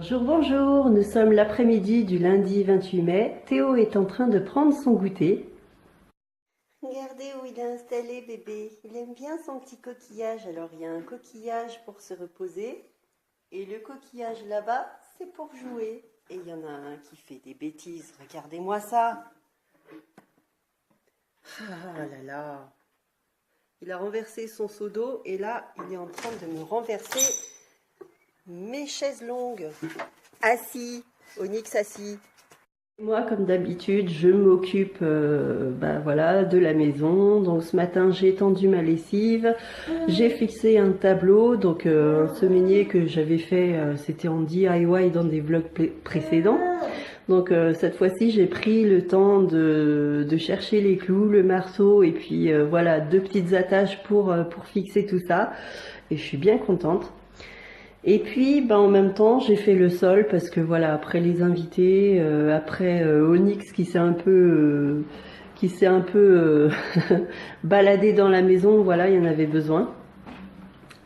Bonjour, bonjour, nous sommes l'après-midi du lundi 28 mai. Théo est en train de prendre son goûter. Regardez où il est installé, bébé. Il aime bien son petit coquillage. Alors, il y a un coquillage pour se reposer. Et le coquillage là-bas, c'est pour jouer. Et il y en a un qui fait des bêtises. Regardez-moi ça. Ah là là. Il a renversé son seau d'eau et là, il est en train de me renverser mes chaises longues. Assis, Onyx assis. Moi, comme d'habitude, je m'occupe voilà, de la maison. Donc ce matin, j'ai étendu ma lessive. J'ai fixé un tableau, donc un semainier que j'avais fait, c'était en DIY dans des vlogs précédents. Donc cette fois-ci, j'ai pris le temps de chercher les clous, le marteau et puis voilà, deux petites attaches pour fixer tout ça. Et je suis bien contente. Et puis, en même temps, j'ai fait le sol parce que voilà, après les invités, après Onyx qui s'est un peu, baladé dans la maison, voilà, il y en avait besoin.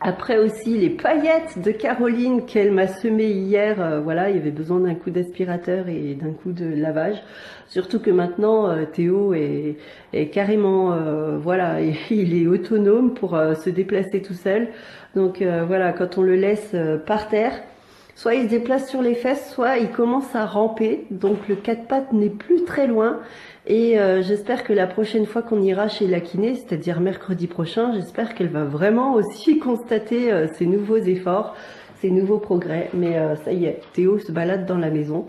Après aussi les paillettes de Caroline qu'elle m'a semées hier, voilà, il y avait besoin d'un coup d'aspirateur et d'un coup de lavage. Surtout que maintenant Théo est carrément, voilà, il est autonome pour se déplacer tout seul. Donc voilà, quand on le laisse par terre, soit il se déplace sur les fesses, soit il commence à ramper. Donc le quatre pattes n'est plus très loin. Et j'espère que la prochaine fois qu'on ira chez la kiné, c'est-à-dire mercredi prochain, j'espère qu'elle va vraiment aussi constater ces nouveaux efforts, ces nouveaux progrès. Mais ça y est, Théo se balade dans la maison.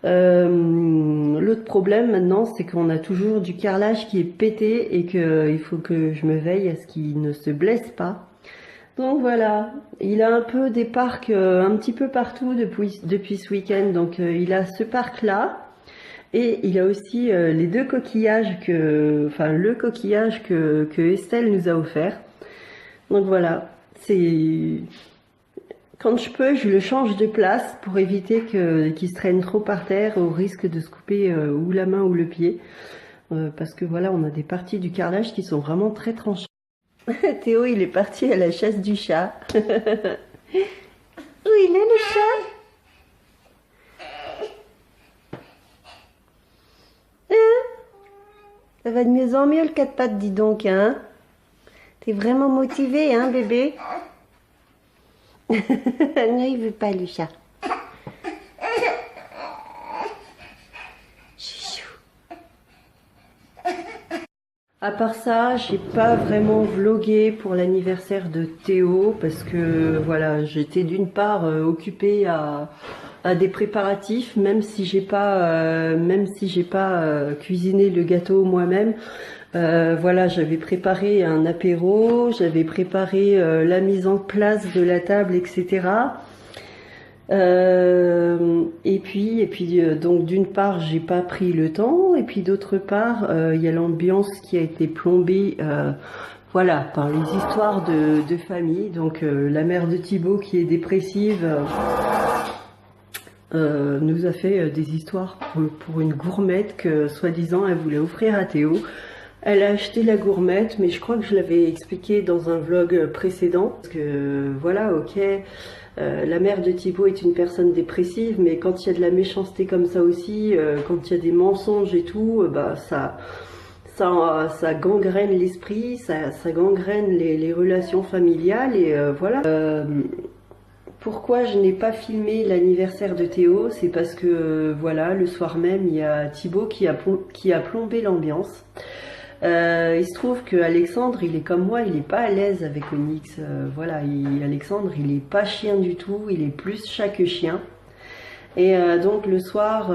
L'autre problème maintenant, c'est qu'on a toujours du carrelage qui est pété et qu'il faut que je me veille à ce qu'il ne se blesse pas. Donc voilà, il a un peu des parcs un petit peu partout depuis ce week-end. Donc il a ce parc-là. Et il a aussi les deux coquillages le coquillage que Estelle nous a offert. Donc voilà, c'est quand je peux, je le change de place pour éviter qu'il se traîne trop par terre au risque de se couper ou la main ou le pied. Parce que voilà, on a des parties du carrelage qui sont vraiment très tranchées. Théo, il est parti à la chasse du chat. Où il est le chat? Ça va de mieux en mieux le quatre pattes, dis donc, hein? T'es vraiment motivé, hein, bébé? Non, il veut pas le chat. Chouchou. À part ça, j'ai pas vraiment vlogué pour l'anniversaire de Théo parce que voilà, j'étais d'une part occupée à des préparatifs, même si j'ai pas cuisiné le gâteau moi-même. Voilà, j'avais préparé un apéro, j'avais préparé la mise en place de la table, etc. Et puis donc d'une part j'ai pas pris le temps et puis d'autre part il y a l'ambiance qui a été plombée voilà par les histoires de famille. Donc la mère de Thibaut qui est dépressive nous a fait des histoires pour une gourmette que soi-disant elle voulait offrir à Théo. Elle a acheté la gourmette, mais je crois que je l'avais expliqué dans un vlog précédent. Parce que voilà, ok, la mère de Thibaut est une personne dépressive, mais quand il y a de la méchanceté comme ça aussi, quand il y a des mensonges et tout, ça gangrène l'esprit, ça gangrène les relations familiales et voilà. Pourquoi je n'ai pas filmé l'anniversaire de Théo? C'est parce que voilà, le soir même, il y a Thibaut qui a plombé l'ambiance. Il se trouve que Alexandre, il est comme moi, il est pas à l'aise avec Onyx. Voilà, Alexandre, il est pas chien du tout, il est plus chat que chien. Et donc le soir,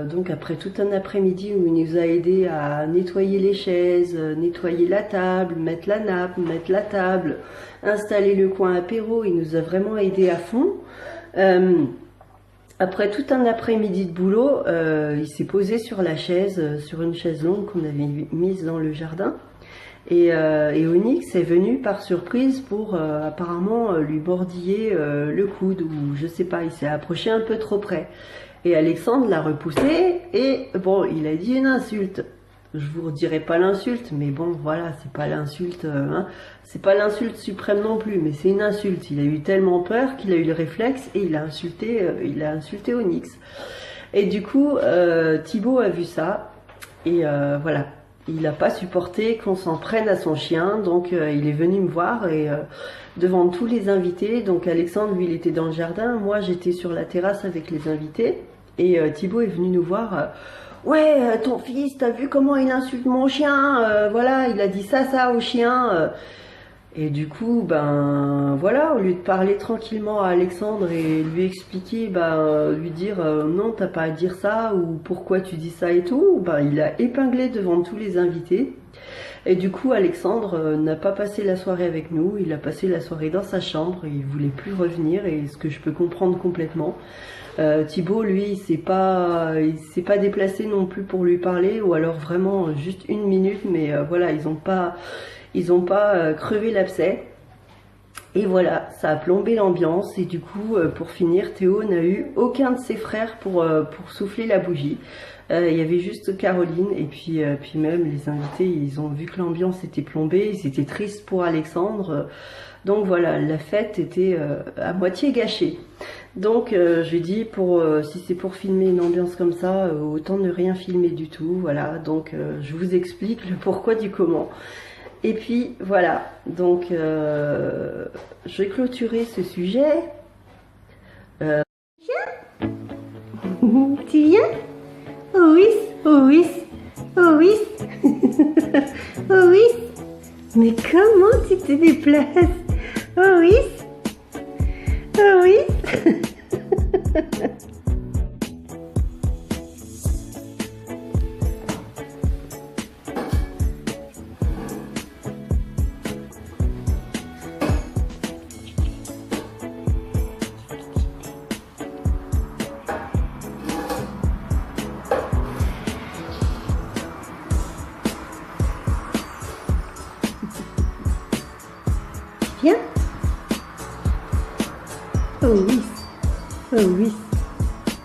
donc après tout un après-midi où il nous a aidé à nettoyer les chaises, nettoyer la table, mettre la nappe, mettre la table, installer le coin apéro, il nous a vraiment aidé à fond. Après tout un après-midi de boulot, il s'est posé sur la chaise, sur une chaise longue qu'on avait mise dans le jardin. Et Onyx est venu par surprise pour apparemment lui mordiller le coude, ou je sais pas, il s'est approché un peu trop près. Et Alexandre l'a repoussé et bon, il a dit une insulte. je vous redirai pas l'insulte, mais bon, voilà, c'est pas l'insulte, hein, c'est pas l'insulte suprême non plus, mais c'est une insulte. Il a eu tellement peur qu'il a eu le réflexe et il a insulté Onyx. Et du coup, Thibaut a vu ça et voilà, il n'a pas supporté qu'on s'en prenne à son chien, donc il est venu me voir et devant tous les invités. Donc Alexandre, lui, il était dans le jardin, moi j'étais sur la terrasse avec les invités et Thibaut est venu nous voir. Ouais, ton fils, t'as vu comment il insulte mon chien, voilà, il a dit ça au chien. Et du coup, ben voilà, au lieu de parler tranquillement à Alexandre et lui expliquer, lui dire non, t'as pas à dire ça ou pourquoi tu dis ça et tout, ben il a épinglé devant tous les invités. Et du coup, Alexandre n'a pas passé la soirée avec nous, il a passé la soirée dans sa chambre, il voulait plus revenir, et ce que je peux comprendre complètement. Thibaut, lui, il s'est pas déplacé non plus pour lui parler, ou alors vraiment juste une minute, mais voilà, ils ont pas crevé l'abcès. Et voilà, ça a plombé l'ambiance, et du coup, pour finir, Théo n'a eu aucun de ses frères pour souffler la bougie. Il y avait juste Caroline, et puis même les invités, ils ont vu que l'ambiance était plombée, ils étaient tristes pour Alexandre. Donc voilà, la fête était à moitié gâchée. Donc je lui dis, si c'est pour filmer une ambiance comme ça, autant ne rien filmer du tout. Voilà, donc je vous explique le pourquoi du comment. Et puis voilà, donc je vais clôturer ce sujet. Tu viens? Oh oui, oh oui, oh oui, oh oui. Mais comment tu te déplaces? Oh oui, oh oui. Viens. Oh oui, oh oui.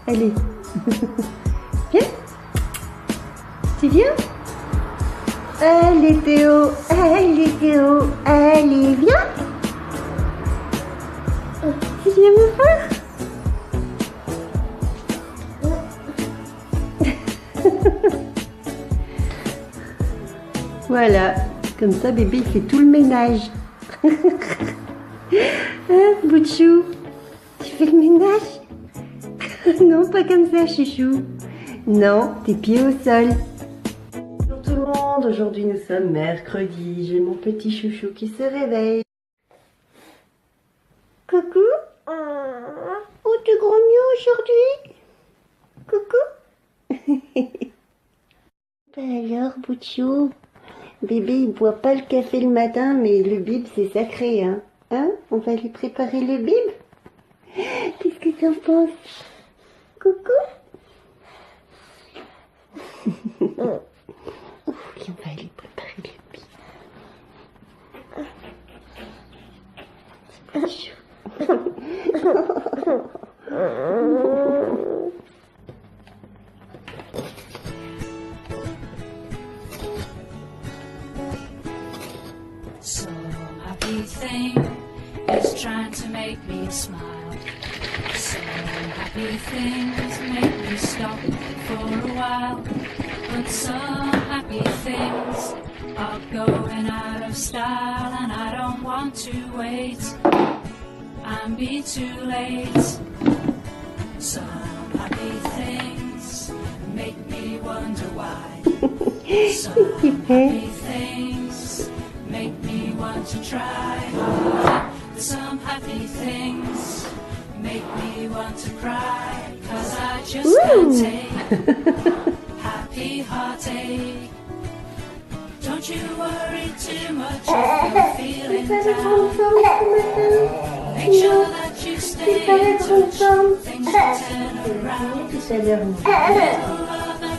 Allez. Viens. Tu viens? Allez Théo, allez Théo, allez, viens. Tu viens me voir? Voilà, comme ça bébé il fait tout le ménage. Hein, bout de chou, tu fais le ménage? Non, pas comme ça, chouchou. Non, tes pieds au sol. Bonjour tout le monde, aujourd'hui nous sommes mercredi. J'ai mon petit chouchou qui se réveille. Coucou. Oh, tu grognes aujourd'hui? Coucou. Alors, bout de chou, bébé il boit pas le café le matin, mais le bib c'est sacré, hein? Hein? On va lui préparer le bib? Qu'est-ce que tu en penses? Coucou. Oui, on va lui préparer le bib. C'est pas chaud. Thing is trying to make me smile. Some happy things make me stop for a while, but some happy things are going out of style, and I don't want to wait and be too late. Some happy things make me wonder why. Some happy things make me want to try hard. Some happy things make me want to cry, 'cause I just can't take happy heartache. Don't you worry too much if you're feeling down. Make sure that you stay in touch, things will turn around. Tout à l'heure.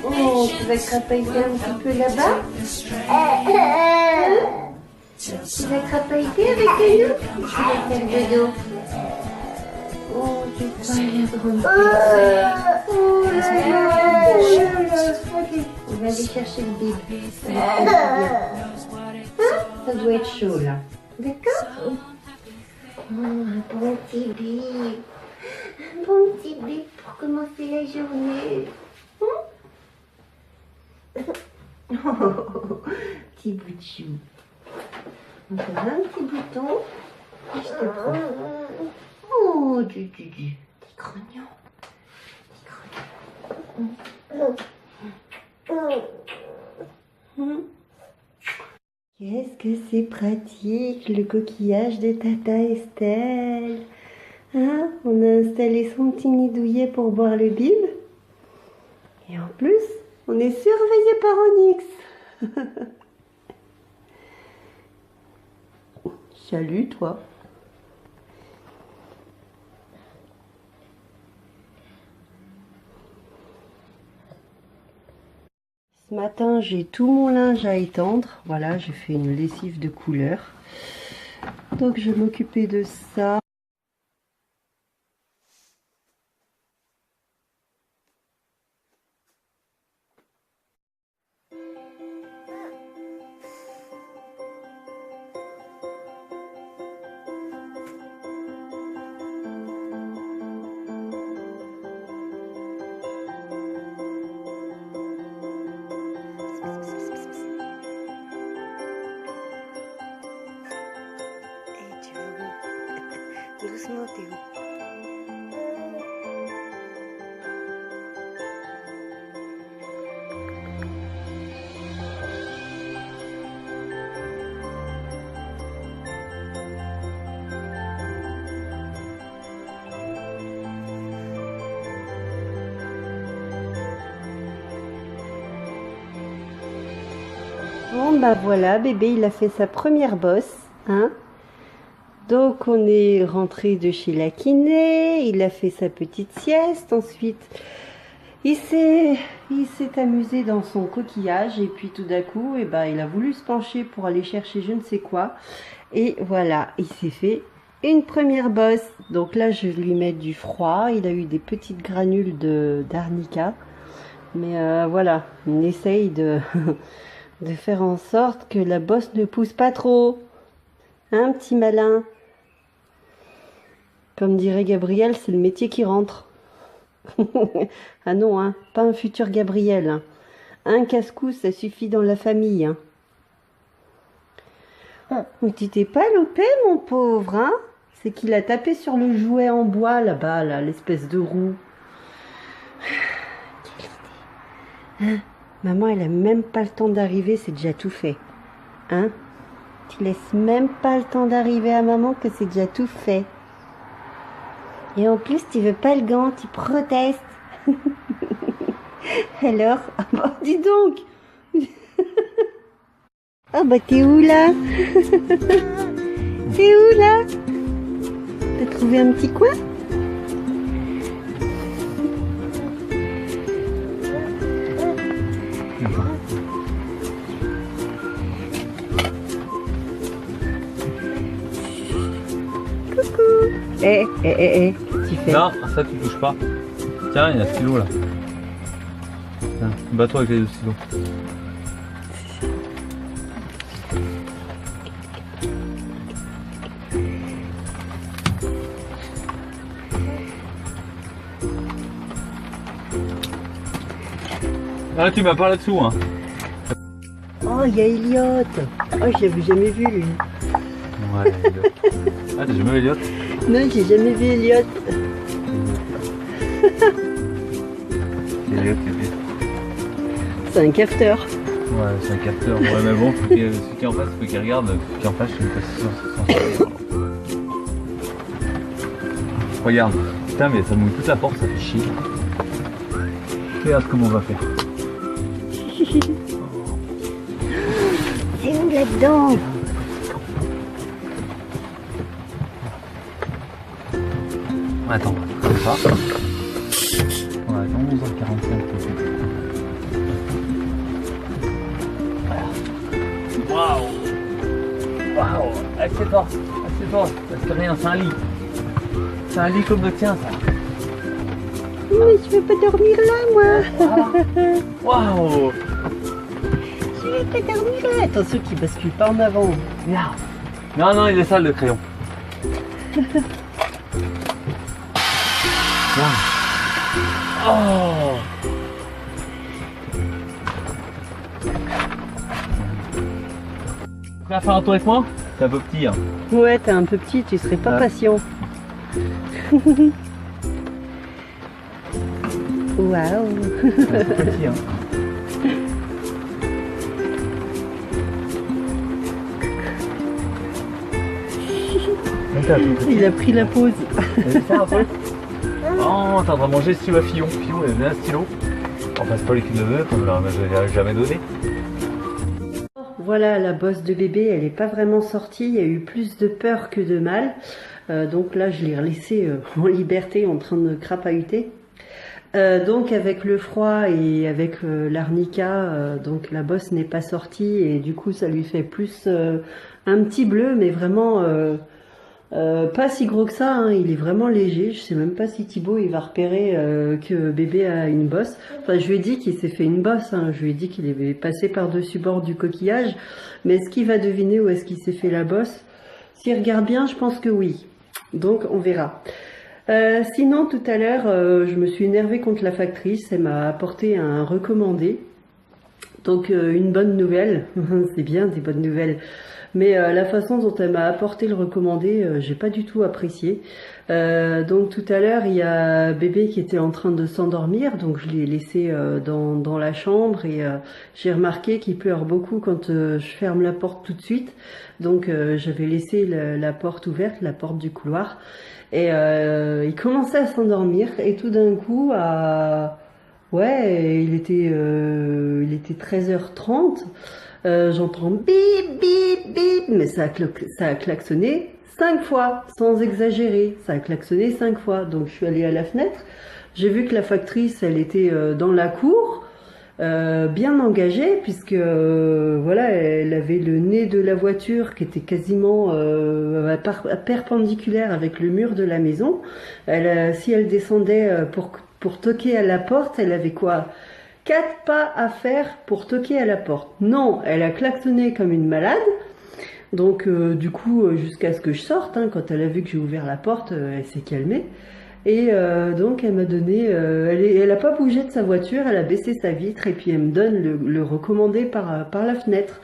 Oh, tu vas crapahuter un petit peu là-bas? Tu vas crapahuter avec nous? Tu vas faire dodo. Oh, tu vas l'air drôle. Oh là là. aller chercher le bib. Ça va faire du bien. Hein? Ça doit être chaud là. D'accord? Oh, un bon petit bib. Un bon petit bib pour commencer la journée. Oh, petit bout de chou. Encore un petit bouton. Et je te prends. Oh, petit grognon. Qu'est-ce que c'est pratique, le coquillage de Tata Estelle. Hein? On a installé son petit nid douillet pour boire le bib. Et en plus, on est surveillé par Onyx. Salut, toi. Ce matin, j'ai tout mon linge à étendre. Voilà, j'ai fait une lessive de couleur. Donc, je vais m'occuper de ça. Doucement, Théo. Bon, bah voilà, bébé, il a fait sa première bosse, hein. Donc on est rentré de chez la kiné, il a fait sa petite sieste, ensuite il s'est amusé dans son coquillage et puis tout d'un coup il a voulu se pencher pour aller chercher je ne sais quoi et voilà, il s'est fait une première bosse. Donc là je vais lui mettre du froid, il a eu des petites granules d'arnica, mais voilà, on essaye de faire en sorte que la bosse ne pousse pas trop, hein, petit malin. Comme dirait Gabriel, c'est le métier qui rentre. Ah non, hein, pas un futur Gabriel. Hein. Un casse-cou, ça suffit dans la famille. Hein. Mais tu t'es pas loupé, mon pauvre, hein? C'est qu'il a tapé sur le jouet en bois, là-bas, là, l'espèce de roue. Quelle idée. Hein? Maman, elle a même pas le temps d'arriver, c'est déjà tout fait. Hein? Tu laisses même pas le temps d'arriver à maman que c'est déjà tout fait. Et en plus, tu veux pas le gant, tu protestes. Alors, ah bah, dis donc. Ah bah, t'es où là? T'es où là? T'as trouvé un petit coin? Coucou. Tu fais. Non, ça tu touches pas. Tiens, il y a un stylo là. Tiens, bats-toi avec les deux stylos. Ah, tu m'as pas là-dessous, hein. Oh, il y a Elliot. Oh, je l'avais jamais vu lui. Ouais, Elliot. Ah, t'as jamais vu Elliot? Non, j'ai jamais vu Elliot. C'est Elliot qui est bien. C'est un capteur. Ouais, c'est un capteur. Ouais, mais bon, celui qui est en face, faut qu'il regarde. Celui qui est en face, je sais pas si Regarde. Putain, mais ça mouille toute la porte, ça fait chier. Regarde comment on va faire. C'est où là-dedans? Attends, comme ça. Ouais, 11h45. Voilà. Waouh! Waouh! Assieds-toi! Assieds-toi! Parce que rien, c'est un lit. C'est un lit comme le tien, ça. Mais je vais pas dormir là, moi. Waouh! Attention qu'il bascule pas en avant. Regarde. Non, non, il est sale le crayon. Regarde. Oh. Prêt à faire un tour avec moi? T'es un peu petit, hein. Ouais, t'es un peu petit, tu serais pas patient. Waouh. T'es un peu petit, hein. Il a pris la pause. Ça, un peu. Oh, t'es en train de manger le stylo à Fillon. Fillon, il a bien un stylo. Enfin, c'est pas lui qui me le veut, comme je ne l'ai jamais donné. Voilà, la bosse de bébé, elle n'est pas vraiment sortie. Il y a eu plus de peur que de mal. Donc là, je l'ai laissé en liberté, en train de crapahuter. Donc avec le froid et avec l'arnica, donc la bosse n'est pas sortie et du coup, ça lui fait plus un petit bleu, mais vraiment pas si gros que ça. Hein, il est vraiment léger. Je sais même pas si Thibaut il va repérer que bébé a une bosse. Enfin, je lui ai dit qu'il s'est fait une bosse. Hein, je lui ai dit qu'il est passé par-dessus bord du coquillage. Mais est-ce qu'il va deviner où est-ce qu'il s'est fait la bosse? S'il regarde bien, je pense que oui. Donc on verra. Sinon, tout à l'heure, je me suis énervée contre la factrice. Elle m'a apporté un recommandé. Donc une bonne nouvelle. C'est bien des bonnes nouvelles. Mais la façon dont elle m'a apporté le recommandé, j'ai pas du tout apprécié. Donc tout à l'heure, il y a bébé qui était en train de s'endormir, donc je l'ai laissé dans la chambre et j'ai remarqué qu'il pleure beaucoup quand je ferme la porte tout de suite. Donc j'avais laissé la porte ouverte, la porte du couloir, et il commençait à s'endormir et tout d'un coup, ouais, il était 13h30. J'entends bip bip bip, mais ça a klaxonné 5 fois, sans exagérer. Ça a klaxonné 5 fois. Donc je suis allée à la fenêtre. J'ai vu que la factrice, elle était dans la cour, bien engagée, puisque voilà, elle avait le nez de la voiture qui était quasiment perpendiculaire avec le mur de la maison. Si elle descendait pour toquer à la porte, elle avait quoi? 4 pas à faire pour toquer à la porte. Non, elle a klaxonné comme une malade. Donc du coup, jusqu'à ce que je sorte, hein, quand elle a vu que j'ai ouvert la porte, elle s'est calmée. Et donc elle m'a donné, elle a pas bougé de sa voiture, elle a baissé sa vitre et puis elle me donne le recommandé par la fenêtre.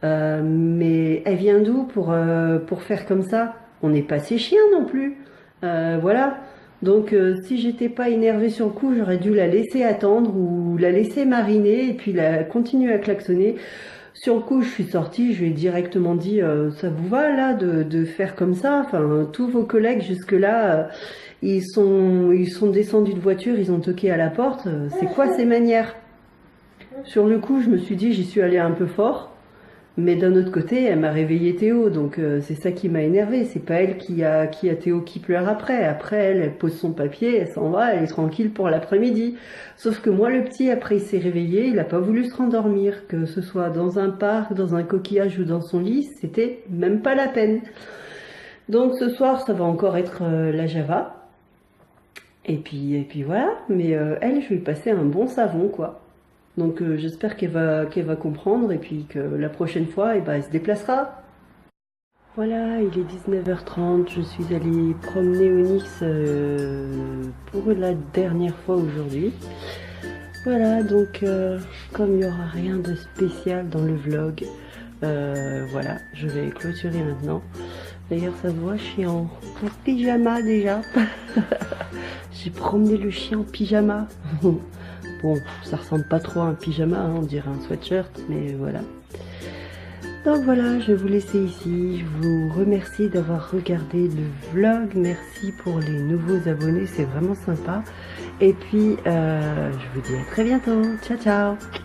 Mais elle vient d'où pour faire comme ça? On n'est pas ses chiens non plus. Voilà. Donc si j'étais pas énervée sur le coup, j'aurais dû la laisser attendre ou la laisser mariner et puis la continuer à klaxonner. Sur le coup, je suis sortie, je lui ai directement dit ça vous va là de faire comme ça? Enfin, tous vos collègues jusque-là, ils sont descendus de voiture, ils ont toqué à la porte. C'est quoi ces manières? Sur le coup, je me suis dit j'y suis allée un peu fort. Mais d'un autre côté, elle m'a réveillé Théo, donc c'est ça qui m'a énervé. C'est pas elle qui a Théo qui pleure après. Après, elle pose son papier, elle s'en va, elle est tranquille pour l'après-midi. Sauf que moi, le petit, après, il s'est réveillé, il a pas voulu se rendormir. Que ce soit dans un parc, dans un coquillage ou dans son lit, c'était même pas la peine. Donc ce soir, ça va encore être la Java. Et puis voilà. Mais elle, je vais lui passer un bon savon, quoi. Donc j'espère qu'elle va comprendre et puis que la prochaine fois, elle se déplacera. Voilà, il est 19h30, je suis allée promener Onyx pour la dernière fois aujourd'hui. Voilà, donc comme il n'y aura rien de spécial dans le vlog, voilà, je vais clôturer maintenant. D'ailleurs, ça se voit, je suis en pyjama déjà. J'ai promené le chien en pyjama. Bon, ça ressemble pas trop à un pyjama, hein, on dirait un sweatshirt, mais voilà. Donc voilà, je vais vous laisser ici. Je vous remercie d'avoir regardé le vlog. Merci pour les nouveaux abonnés, c'est vraiment sympa. Et puis, je vous dis à très bientôt. Ciao, ciao!